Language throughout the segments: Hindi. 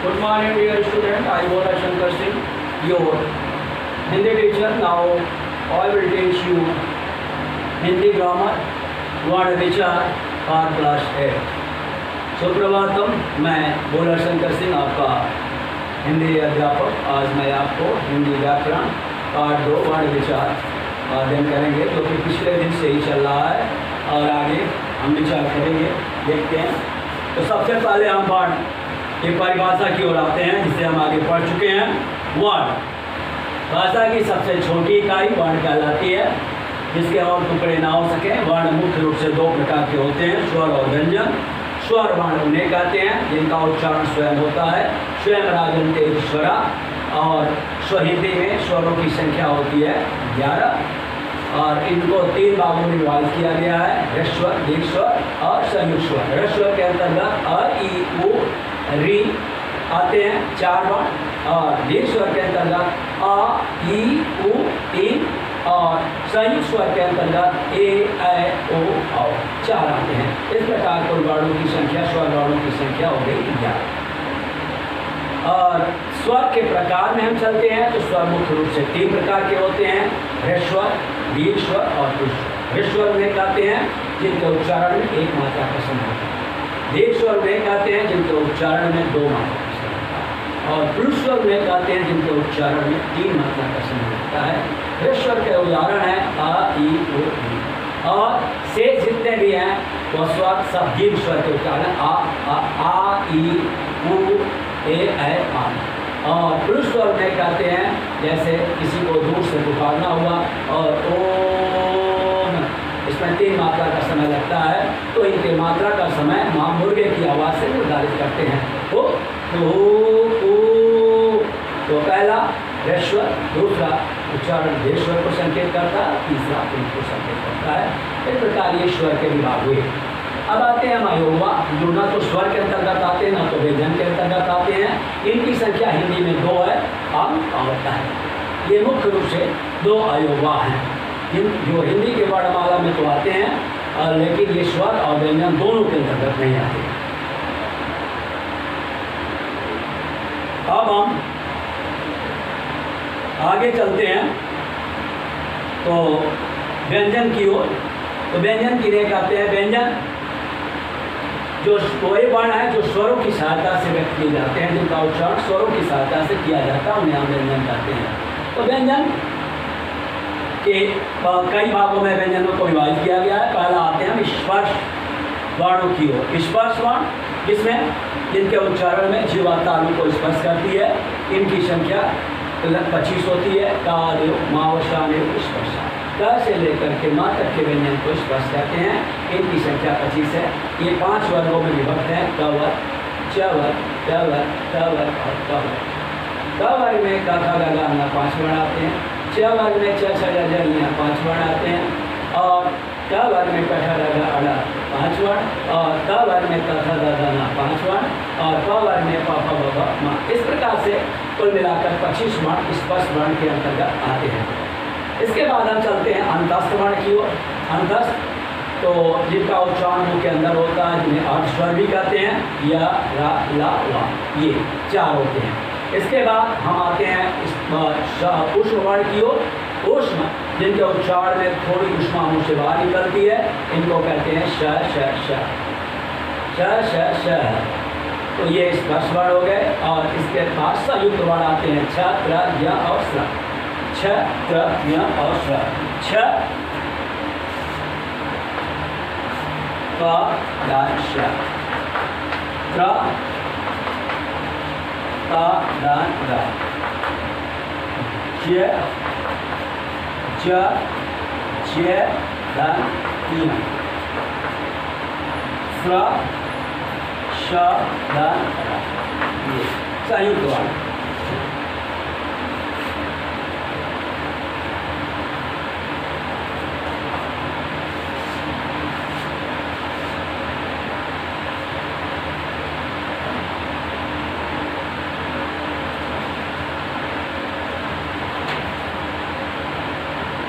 Good morning, dear student. I Bola Shankar Singh, your Hindi teacher. Now I will teach you Hindi grammar, word विचार और क्लास 8. सुप्रभातम, मैं बोला शंकर सिंह आपका हिंदी अध्यापक. आज मैं आपको हिंदी व्याकरण पाठ 2 वर्ण विचार अध्ययन करेंगे, जो कि पिछले दिन से ही चल रहा है और आगे हम विचार करेंगे. देखते हैं. तो सबसे पहले हम पाठ की परिभाषा की ओर आते हैं, जिसे हम आगे पढ़ चुके हैं. वर्ण भाषा की सबसे छोटी इकाई वर्ण कहलाती है, जिसके और टुकड़े ना हो सके. वर्ण मुख्य रूप से 2 प्रकार के होते हैं, स्वर और व्यंजन. स्वर वर्ण उन्हें कहते हैं जिनका उच्चारण स्वयं होता है, स्वयं राजन्ते स्वरा. और हिंदी में स्वरों की संख्या होती है 11, और इनको 3 भागों में विभाजित किया गया है: ह्रस्वर, दीर्घस्वर और संयुक्त स्वर. ह्रस्वर के अंतर्गत अ, ई, उ, री आते हैं 4 वर्ण, और दीर्घस्वर के अंतर्गत अ, ई, उ 3, और संयुक्त स्वर के अंतर्गत ए, ऐ, ओ, औ 4 आते हैं. इस प्रकार कुल वर्णों की संख्या, स्वर वर्णों की संख्या हो गई 11. और स्वर के प्रकार में हम चलते हैं तो स्वर मुख्य रूप से 3 प्रकार के होते हैं: ह्रस्वर, दीर्घस्वर और पुरुषस्वर. ह्रस्वर उन्हें कहते हैं जिनके उच्चारण में 1 मात्रा का समय होता है. दीर्घस्वर उन्हें कहते हैं जिनके उच्चारण में 2 मात्रा का समय होता है. और पुरुषस्वर उन्हें कहते हैं जिनके उच्चारण में 3 मात्रा का समय होता है. ह्रस्वर के उदाहरण है अ, ई, उ, ई. और शेष जितने भी हैं वो स्वर सब दीर्घ स्वर के उच्चारण आ, ई, उ, ए, ऐ, आ. और पुरुष स्वर में कहते हैं जैसे किसी को दूर से पुकारना हुआ और ओम, इसमें 3 मात्रा का समय लगता है, तो इनके मात्रा का समय माँ मुर्गे की आवाज़ से निर्धारित करते हैं. तो पहला ह्रस्वर, दूसरा उच्चारण दीर्घस्वर को संकेत करता है, तीसरा पुरुष को संकेत करता है. इस प्रकार ये स्वर के विभाग हुए. अब आते हैं अयोवा, जो ना तो स्वर के अंतर्गत आते हैं ना तो व्यंजन के अंतर्गत आते हैं. इनकी संख्या हिंदी में 2 है, आम आवता है. ये मुख्य रूप से 2 अयोवा हैं, जो हिंदी के वर्णमाला में तो आते हैं, लेकिन ये स्वर और व्यंजन दोनों के अंतर्गत नहीं आते. अब हम आगे चलते हैं तो व्यंजन की ओर. तो व्यंजन किन्हें कहते हैं? व्यंजन जो वही वर्ण है जो स्वरों की सहायता से व्यक्त किए जाते हैं, जिनका उच्चारण स्वरों की सहायता से किया जाता है, उन्हें हम व्यंजन कहते हैं. तो व्यंजन के कई भागों में व्यंजनों को विभाजित किया गया है. पहला आते हैं स्पर्श वर्णों की ओर. स्पर्श वर्ण जिसमें जिनके उच्चारण में जीवा तालु को स्पर्श करती है, इनकी संख्या 25 होती है. का, माँ, शान, स्पर्श. क से लेकर के माँ तक के व्यंजन को स्पर्श कहते हैं. इनकी संख्या 25 है. ये 5 वर्गों में विभक्त हैं: क वर्ग, च वर्ग, ट वर्ग, ट वर्ग और क वर्ग. क वर्ग में क, ख, ग, घ, ङ 5 वर्ण आते हैं. च वर्ग में च, छ, ज, झ, ञ 5 वर्ण आते हैं. और ट वर्ग में क, ख, ग, घ, ङ 5 वर्ण. और क वर्ग में क, ख, ग, घ, ङ 5 वर्ण. और प वर्ग में प, फ, ब, भ, म. इस प्रकार से कुल मिलाकर 25 वर्ण स्पर्श वर्ण के अंतर्गत आते हैं. इसके बाद हम चलते हैं अंतस्थ वर्ण की ओर. अंतस्थ तो जिनका उच्चारण मुंह के अंदर होता है, जिन्हें अर्धस्वर भी कहते हैं, य, रा, ला, वा, ये 4 होते हैं. इसके बाद हम आते हैं उष्म वर्ण की ओर. उष्म जिनके उच्चारण में थोड़ी उष्मा मुँह से बाहर निकलती है, इनको कहते हैं श, श, श, श, श, श. तो ये स्पर्श वर्ण हो गए. और इसके बाद संयुक्त वर्ण आते हैं छ, त्र, य और स्र. छ, त्र, य और स्र. छ, क, द, श. त्र, त, द, द. ज, ज, ज, द, य. स्र, श, द, र. ये संयुक्त वर्ण.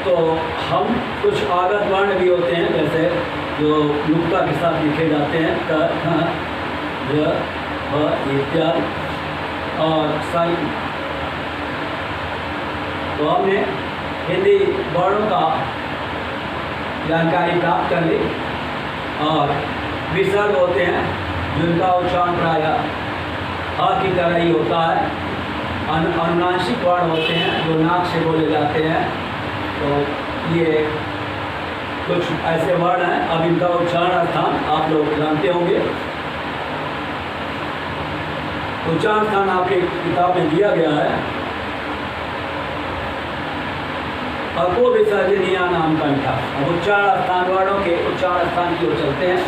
तो हम कुछ आगत वर्ण भी होते हैं, जैसे जो नुक्ता के साथ लिखे जाते हैं, क, ख, य, भ इत्यादि. और साइन। तो हमने हिंदी वर्णों का जानकारी प्राप्त कर ली और विसर्ग होते हैं जिनका उच्चारण प्रायः अ की तरह ही होता है। अनुनासिक वर्ण होते हैं जो नाक से बोले जाते हैं। तो ये कुछ ऐसे वर्ण हैं, अब इनका उच्चारण स्थान आप लोग जानते होंगे। उच्चारण स्थान आपकी किताब में दिया गया है। अको विसर्जनीय नाम कंठा। अब उच्चारण स्थान वर्णों के उच्चारण स्थान की ओर चलते हैं।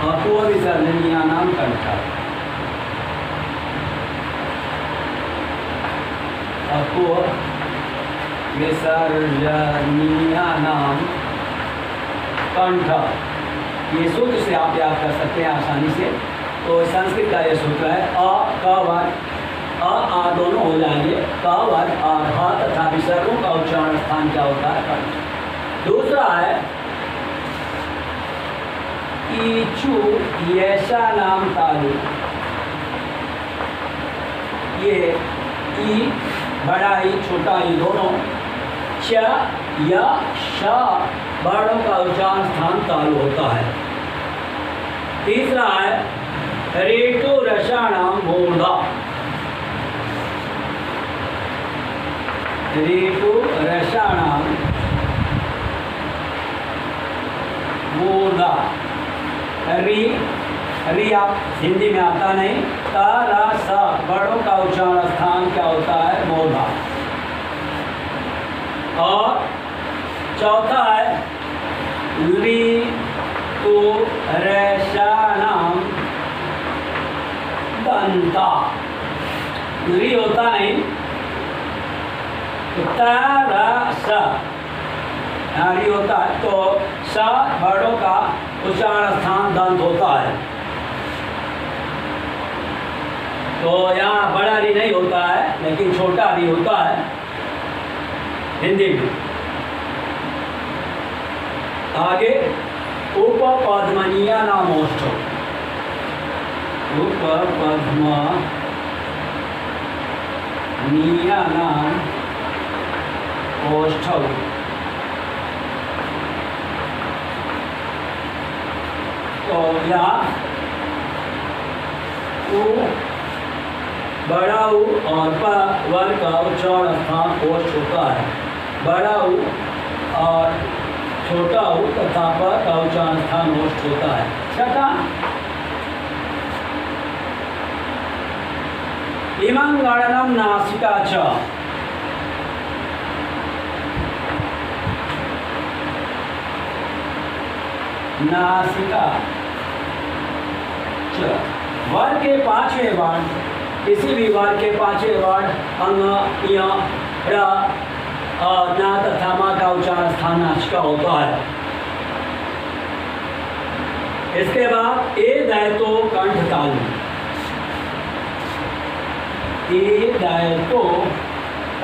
अको विसर्जनीय नाम कंठा। अको विसर्जनीय नाम कंठा। ये सूत्र से आप याद कर सकते हैं आसानी से। तो संस्कृत का ये सूत्र है अ क वर्ग आ दोनों हो जाएंगे। क वर्ग आ हा तथा विसर्गों का उच्चारण स्थान क्या होता है? कंठ। दूसरा है ईचु ऐसा नाम तालु। ये ई बड़ा ई छोटा ई दोनों च या श वर्णों का उच्चारण स्थान तालु होता है। तीसरा है रेटो रसाणाम मूर्धा। रेटो रसाणाम मूर्धा। री आप हिंदी में आता नहीं। ता रा सा वर्णों का उच्चारण स्थान क्या होता है? मूर्धा। और चौथा है ली तो रसाणाम दंता। ली होता नहीं तो री होता है तो स वर्णों का उच्चारण स्थान दंत होता है। तो यहाँ बड़ा री नहीं होता है लेकिन छोटा री होता है हिंदी में। आगे उपपद्मनीय नामोष्ठ। उपपद्मनीय नाम ओष्ठव। तो यहाँ उ बड़ा उ और प वर्ग का उच्चारण स्थान ओष्ठ होता है। बड़ा उ और छोटा उ तथा प का उच्चारण स्थान ओष्ठ होता है। छठा इमं गणनम नासिका च। नासिका च वर्ग के पांचवें वर्ण किसी भी वर्ग के पांचवें वर्ण अंग य ण ना तथा मा का उच्चारण स्थान नासिका होता है। इसके बाद ए दायतो कंठ तालु। ए दायतो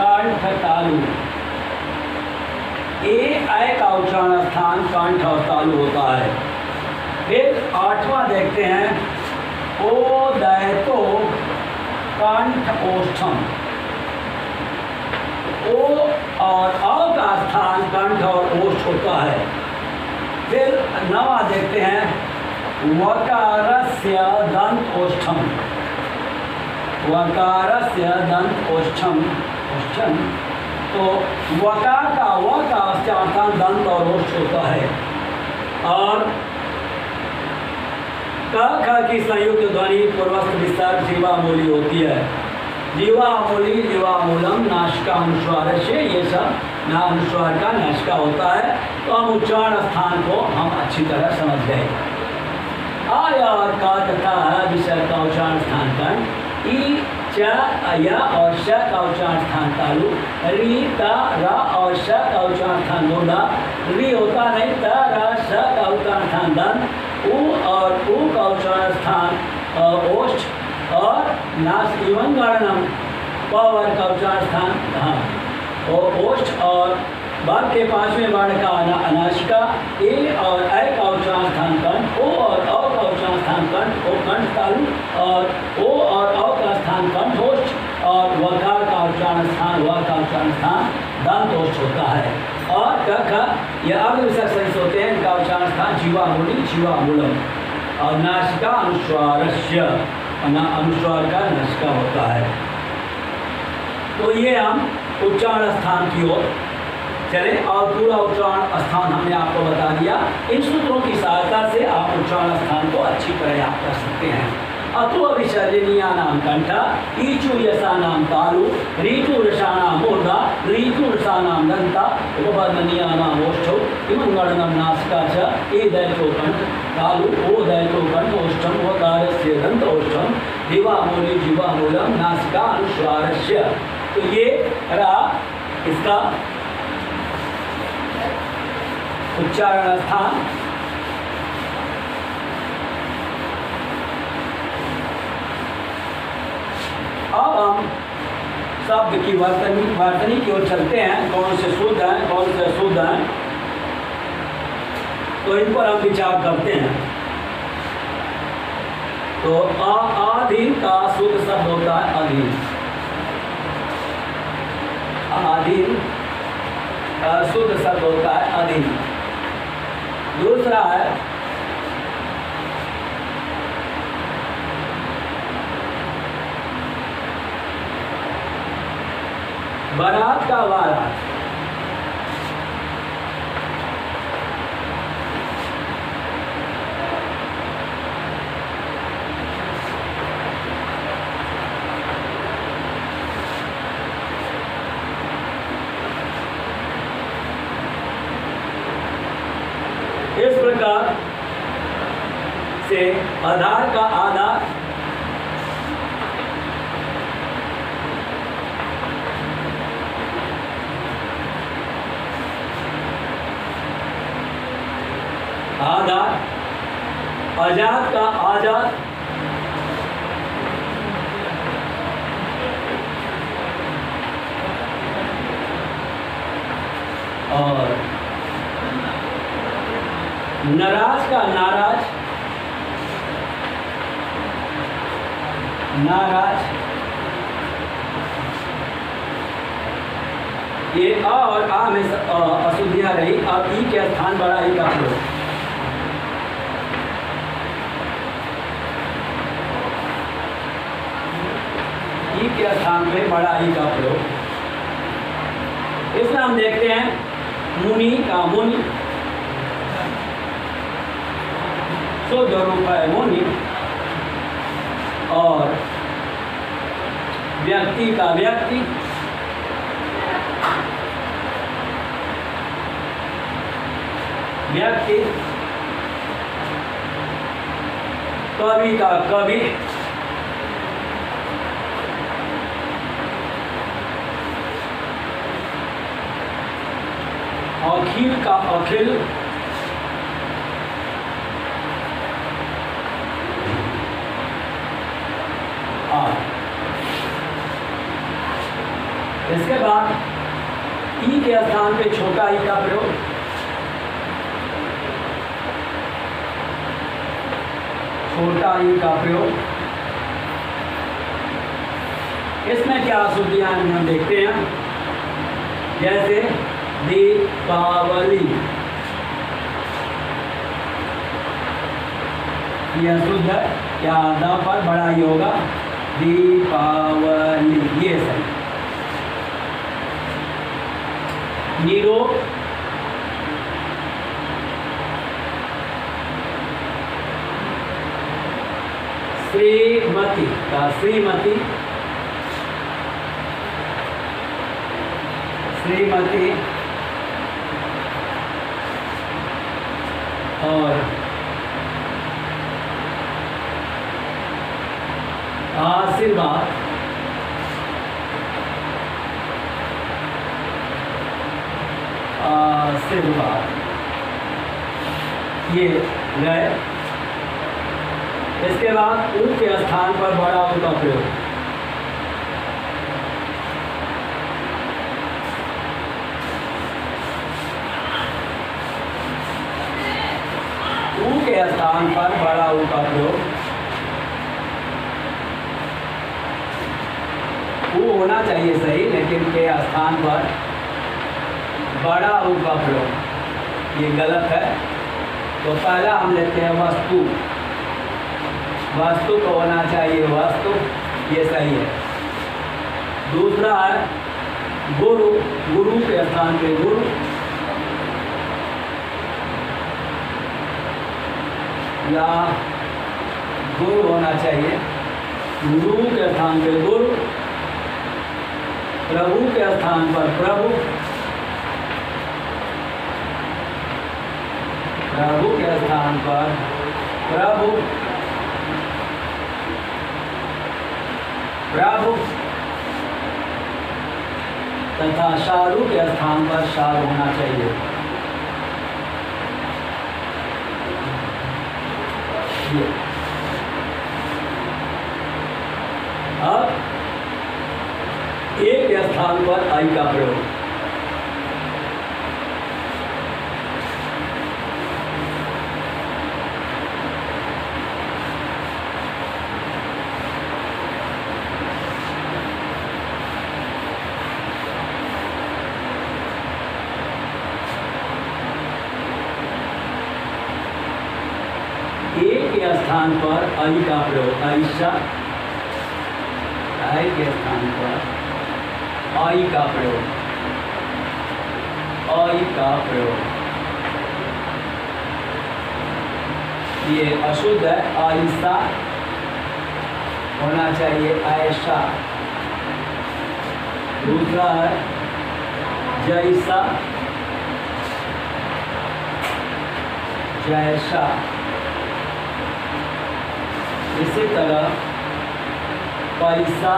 कंठ तालु। ए आय का उच्चारण स्थान कंठ और तालु होता है। फिर आठवां देखते हैं ओ दायतो कंठ ओष्ठम। ओ और अ का स्थान कंठ और ओष्ठ होता है। फिर नवा देखते हैं वकारस्य दंत ओष्ठम। वकारस्य दंत ओष्ठम। ओष्ठम तो वकार का व का उच्चारण दंत और ओष्ठ होता है। और क ख की संयुक्त ध्वनि पूर्वस्थ विसर्ग जीवामूली होती है। जीवामूली जीवामूलम नासिकानुस्वार से ये सब अनुस्वार का नासिका होता है। तो हम उच्चारण स्थान को हम अच्छी तरह समझ गए। आया और का तथा विसर्ग का उच्चारण स्थान कंठ। ई च या और श का उच्चारण स्थान तालु। री ता रा और श का उच्चारण स्थान मूर्धा। री होता नहीं ता रा श का उच्चारण स्थान दंत। उ और उ का उच्चारण स्थान ओष्ठ और नास इवन गणनम प वर्ग का उच्चारण स्थान धाम। और ओष्ठ और बाघ के पांचवें वर्ण का अनासिका, ए और ऐ का उच्चारण स्थान कंठ, ओ और औ का उच्चारण स्थान कंठ, ओ कंठ तालु, और ओ और औ का स्थान कंठ ओष्ठ, और वकार का उच्चारण स्थान, व का उच्चारण स्थान दंत ओष्ठ होता है। और क ख ये अग्रविसर्ग होते हैं, इनका उच्चारण स्थान जीवामूली जीवामूलम, और नासिका अनुस्वारस्य, अनुस्वार का नासिका होता है। तो ये हम उच्चारण स्थान की ओर चले, और पूरा उच्चारण स्थान हमने आपको बता दिया। इन सूत्रों की सहायता से आप उच्चारण स्थान को अच्छी तरह याद कर सकते हैं। अतु अविसर्जनीया नाम कंठ, ईचु यसा नाम तालु, रीचु रसा नाम मूर्धा, रीचु रसा नाम दंता, उपपदनीया नाम ओष्ठौ, इमं गणनम नासिका च, ए दैतो कंठ तालु, ओ दैतो कंठ ओष्ठम, वकारस्य दंत ओष्ठम, जीवामूली जीवामूलम, नासिका अनुस्वारस्य। तो ये रहा इसका उच्चारण स्थान। अब हम शब्द की वर्तनी की ओर चलते हैं, कौन से शुद्ध हैं कौन से अशुद्ध हैं, तो इन पर हम विचार करते हैं। तो अधीन का शुद्ध शब्द होता है अधीन, अधीन का शुद्ध शब्द होता है अधीन। दूसरा है बारात का वारात, इस प्रकार से आधार का आधार, आधार, आजाद का आजाद, और नाराज का नाराज, नाराज। ये अ और आ में अशुद्धियां रही। अब ई के स्थान बड़ा ई का प्रयोग, ई के स्थान पे बड़ा ई का प्रयोग। इसमें हम देखते हैं मुनि का मुनि, शुद्ध रूप है मुनि, और व्यक्ति का व्यक्ति, व्यक्ति, कवि का कवि, अखिल का अखिल, इसके बाद ई के स्थान पे छोटा ई का प्रयोग, छोटा ई का प्रयोग। इसमें क्या अशुद्धियां हम देखते हैं, जैसे दीपावली, ये अशुद्ध है, क्या द पर बड़ा ही होगा, दीपावली, ये सही। नीरो, श्रीमती का श्रीमती, श्रीमती, और आशीर्वाद, आशीर्वाद, ये गए। इसके बाद ऊ के स्थान पर बड़ा ऊ का प्रयोग, ऊ के स्थान पर बड़ा ऊ का प्रयोग, ऊ होना चाहिए सही, लेकिन के स्थान पर बड़ा ऊ का प्रयोग ये गलत है। तो पहला हम लेते हैं वस्तु, वस्तु को होना चाहिए वस्तु, ये सही है। दूसरा है गुरु, गुरु के स्थान पे गुरु, या गुरु होना चाहिए, गुरु के स्थान पे गुरु। प्रभु के स्थान पर प्रभु, प्रभु के स्थान पर प्रभु, प्रभु। तथा शाहरुख के स्थान पर शाह होना चाहिए। अब एक स्थान पर आई का प्रयोग, एक के स्थान पर आई का प्रयोग, आयशा, आई के स्थान पर आई का प्रयोग, आई का प्रयोग ये अशुद्ध है, आयशा होना चाहिए आयशा। दूसरा है जैसा, जैसा। इसी तरह पैसा,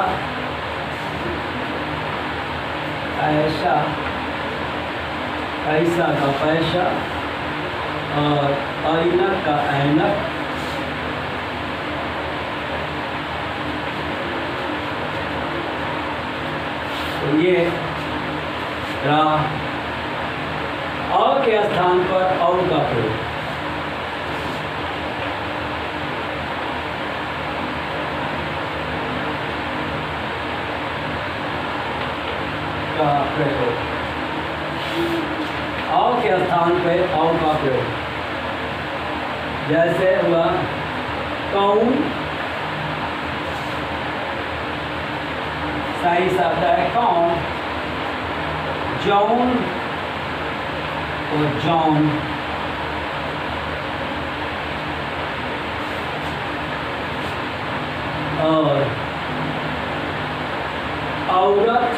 ऐसा, ऐसा का पैसा, और ऐनक का ऐनक। तो ये रहा अ के स्थान पर औ का प्रयोग, का प्रयोग, औ के स्थान पे औ का प्रयोग। जैसे हुआ कौन, सही शब्द है कौन, जौन और जौन। और औरत,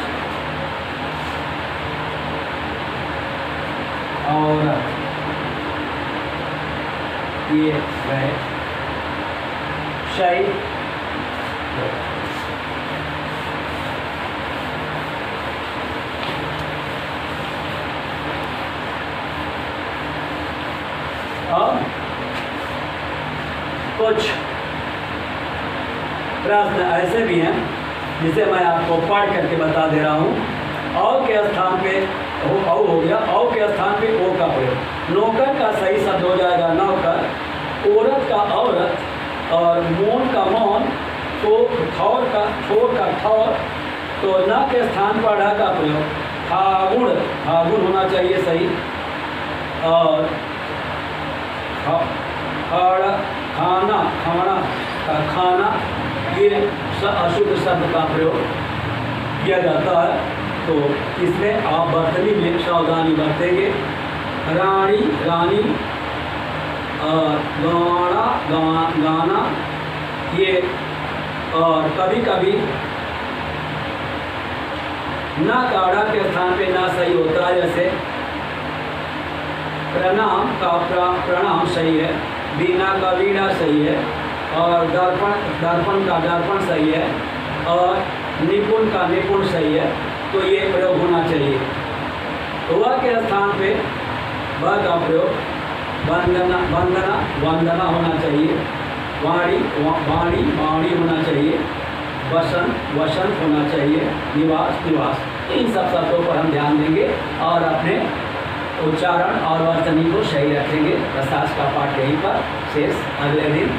औरत, ये है शय। अब कुछ प्रश्न ऐसे भी हैं जिसे मैं आपको पढ़ करके बता दे रहा हूँ। औ के स्थान पे औ हो गया, औ के स्थान पे ओ का प्रयोग। नौकर का सही शब्द हो जाएगा नौकर, औरत का औरत, और मौन का मौन, तो ठौर का ठौर। तो न के स्थान पर ढ का प्रयोग, फागुन, फागुन होना चाहिए सही। और खाना, खाना का खाना, ये अशुद्ध शब्द का प्रयोग किया जाता है। तो इसमें आप बर्तनी में सावधानी बरतेंगे। रानी, रानी, गाना, गाना, ये। और कभी कभी ना काढ़ा के स्थान पे ना सही होता है, जैसे प्रणाम का प्रणाम सही है, वीणा का वीणा सही है, और दर्पण, दर्पण का दर्पण सही है, और निपुण का निपुण सही है। तो ये प्रयोग होना चाहिए। वह के स्थान पे वह का प्रयोग, वंदना, वंदना, वंदना होना चाहिए। वाणी, वाणी, वाणी होना चाहिए। वसंत, वसंत होना चाहिए। निवास, निवास। इन सब शब्दों पर हम ध्यान देंगे और अपने उच्चारण और वर्तनी को सही रखेंगे। प्रशास का पाठ यहीं पर शेष अगले दिन